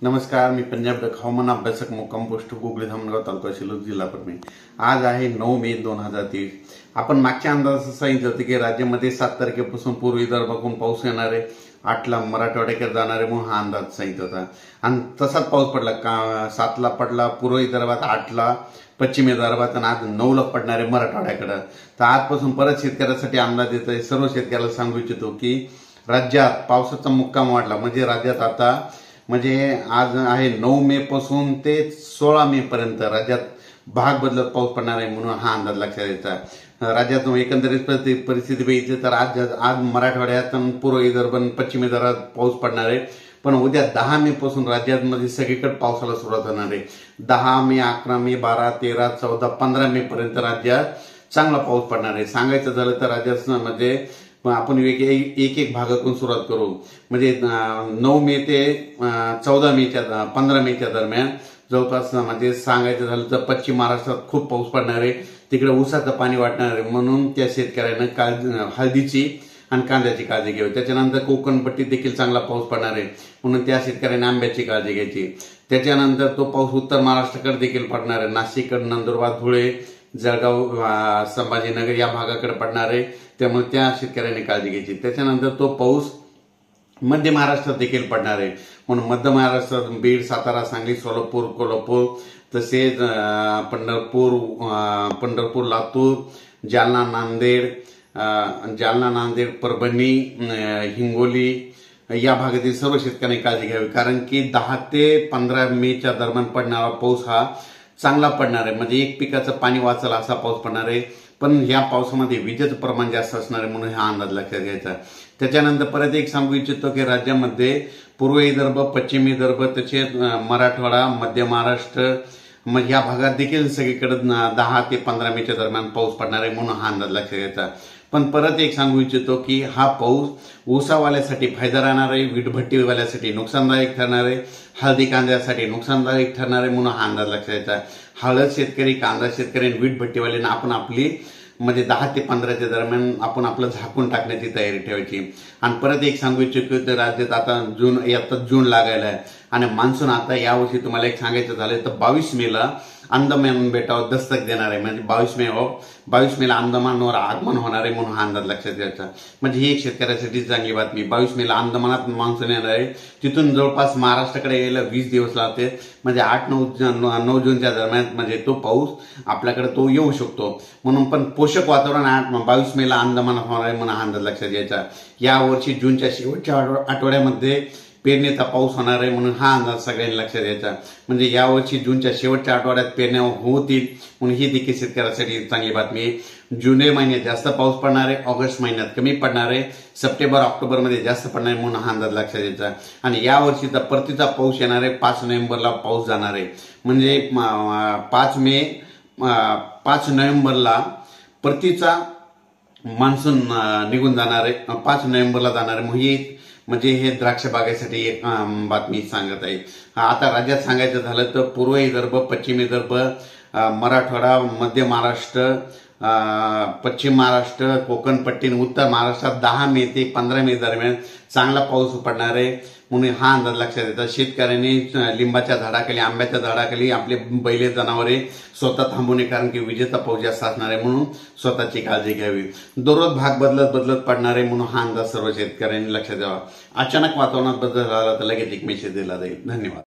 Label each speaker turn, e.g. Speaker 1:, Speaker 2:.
Speaker 1: नमस्कार, मी पंजाब डक हवामान अभ्यासक मुक्काम पोस्ट गुगली धामणगाव तालुका शिरूर जिल्हा परभणी। आज आहे 9 मे 2023। आपण मागच्या अंदाजात सांगितलं होतं की राज्यामध्ये 7 तारखेपासून पूर्व विदर्भातून पाऊस येणार आहे, 8 ला मराठवाड्याकडे जाणार आहे म्हणून हा अंदाज सांगितला होता। आणि तसाच पाऊस पडला, 7 ला पडला पूर्व विदर्भात, 8 ला पश्चिम विदर्भात आणि आज 9 ला पडणार आहे मराठवाड्याकडे। तर आजपासून परत शेतकऱ्यासाठी अंदाज येत आहे। सर्व शेतकऱ्याला सांगू इच्छितो की राज्यात पावसाचा मुक्काम वाढला, म्हणजे राज्यात आता आज आहे 9 मे पासून ते 16 मे पर्यंत राज्यात भाग बदलत पाऊस पडणार आहे म्हणून हा अंदाज लक्षात येतो। राज्यात एकंदरीत परिस्थिती बघितली तर आज मराठवाड्यात, पूर्व विदर्भ, पश्चिम विदर्भात पाऊस पडणार आहे। पण उद्या 10 मे पासून राज्यात सगळीकडे पावसाला सुरुवात होणार आहे। 10 मे, 11 मे, 12, 13, 14, 15 मे पर्यंत राज्यात चांगला पाऊस पडणार आहे। सांगायचं झालं तर राज्यात आपण एक भागातून सुरुवात करू, 9 मे ते 15 मेच्या दरम्यान जवळपास सांगायचं झालं तर पश्चिम महाराष्ट्रात खूप पाऊस पडणार आहे। तिकडे ऊसाचं पाणी वाटणार आहे म्हणून त्या शेतकऱ्यांना हळदीची आणि कांद्याची काळजी घ्यावी। त्याच्यानंतर कोकण पट्टीत देखील चांगला पाऊस पडणार आहे म्हणून त्या शेतकऱ्यांनी आंब्याची काळजी घ्यायची। त्याच्यानंतर तो पाऊस उत्तर महाराष्ट्राकडे देखील पडणार आहे। नाशिक, नंदुरबार, धुळे, जळगाव, संभाजीनगर या भागाकडे पडणार आहे, त्यामुळे त्या शेतकऱ्यांनी काळजी घ्यायची। त्याच्यानंतर तो पाऊस मध्य महाराष्ट्रात देखील पडणार आहे म्हणून मध्य महाराष्ट्रात बीड, सातारा, सांगली, सोलापूर, कोल्हापूर, तसेच पंढरपूर, लातूर, जालना, नांदेड, परभणी, हिंगोली या भागातील सर्व शेतकऱ्यांनी काळजी घ्यावी, कारण की 10 ते 15 मेच्या दरम्यान पडणारा पाऊस हा चांगला पडणार आहे, म्हणजे एक पिकाचं पाणी वाचेल असा पाऊस पडणार आहे। पण या पावसामध्ये विजेचं प्रमाण जास्त असणार आहे म्हणून हा अंदाज लक्षात घ्यायचा। त्याच्यानंतर परत एक सांगू इच्छितो की राज्यामध्ये पूर्व विदर्भ, पश्चिम विदर्भ, तसेच मराठवाडा, मध्य महाराष्ट्र या भागात देखील सगळीकडे 10 ते 15 मेच्या दरम्यान पाऊस पडणार आहे म्हणून हा अंदाज लक्षात घ्यायचा। पण परत एक सांगू इच्छितो की हा पाऊस ऊसावाल्यासाठी फायदा राहणार आहे, वीटभट्टीवाल्यासाठी नुकसानदायक ठरणार आहे, हळदी कांद्यासाठी नुकसानदायक ठरणार आहे म्हणून हा अंदाज लक्षात घ्यायचा। हळद शेतकरी, कांदा शेतकरी आणि वीटभट्टीवाल्यांना आपण आपली 10 ते 15च्या दरम्यान आपण आपलं झाकून टाकण्याची तयारी ठेवायची। आणि परत एक सांगू इच्छितो की राज्यात आता जून लागायला आहे आणि मान्सून आता यावर्षी तुम्हाला एक सांगायचं झालं तर 22 मेला अंदमान बेटावर दस्तक देणार आहे, म्हणजे 22 मेला अंदमानवर आगमन होणार आहे म्हणून हा अंदाज लक्षात घ्यायचा। म्हणजे ही एक शेतकऱ्यासाठी चांगली बातमी। 22 मेला अंदमानात मान्सून येणार आहे, तिथून जवळपास महाराष्ट्राकडे यायला 20 दिवस लागते, म्हणजे 8-9 जूनच्या दरम्यान तो पाऊस आपल्याकडे तो येऊ शकतो म्हणून। पण पोषक वातावरण 22 मेला अंदमानात होणार आहे म्हणून हा अंदाज लक्षात घ्यायचा। यावर्षी जूनच्या शेवटच्या आठवड्यामध्ये पेरणीचा पाऊस होणार आहे म्हणून हा अंदाज सगळ्यांनी लक्षात घ्यायचा। म्हणजे यावर्षी जूनच्या शेवटच्या आठवड्यात पेरण्या होतील म्हणून ही देखील शेतकऱ्यासाठी चांगली बातमी आहे। जुलै महिन्यात जास्त पाऊस पडणार आहे, ऑगस्ट महिन्यात कमी पडणार आहे, सप्टेंबर ऑक्टोबर मध्ये जास्त पडणार आहे म्हणून हा अंदाज लक्षात घ्यायचा। आणि यावर्षीचा परतीचा पाऊस येणार आहे, 5 नोव्हेंबरला पाऊस जाणार आहे, म्हणजे 5 नोव्हेंबरला परतीचा मान्सून निघून जाणार आहे, 5 नोव्हेंबरला जाणार आहे। म्हणजे हे द्राक्ष बागेसाठी एक बातमी सांगत आहे। आता राज्यात सांगायचं झालं तर पूर्व विदर्भ, पश्चिम विदर्भ, मराठवाडा, मध्य महाराष्ट्र, पश्चिम महाराष्ट्र, कोकण पट्टी, उत्तर महाराष्ट्रात 10 मे ते 15 मे दरम्यान चांगला पाऊस पडणार आहे म्हणून हा अंदाज लक्षात येतात। शेतकऱ्यांनी लिंबाच्या झाडाखाली, आंब्याच्या झाडाखाली आपले बैले जनावरे स्वतः थांबू नये, कारण की विजेचा पाऊस जास्त असणार आहे म्हणून स्वतःची काळजी घ्यावी। दररोज भाग बदलत पडणार आहे म्हणून हा अंदाज सर्व शेतकऱ्यांनी लक्षात द्यावा। अचानक वातावरणात बदल झाला तर लगेच एक मेसेज दिला जाईल। धन्यवाद।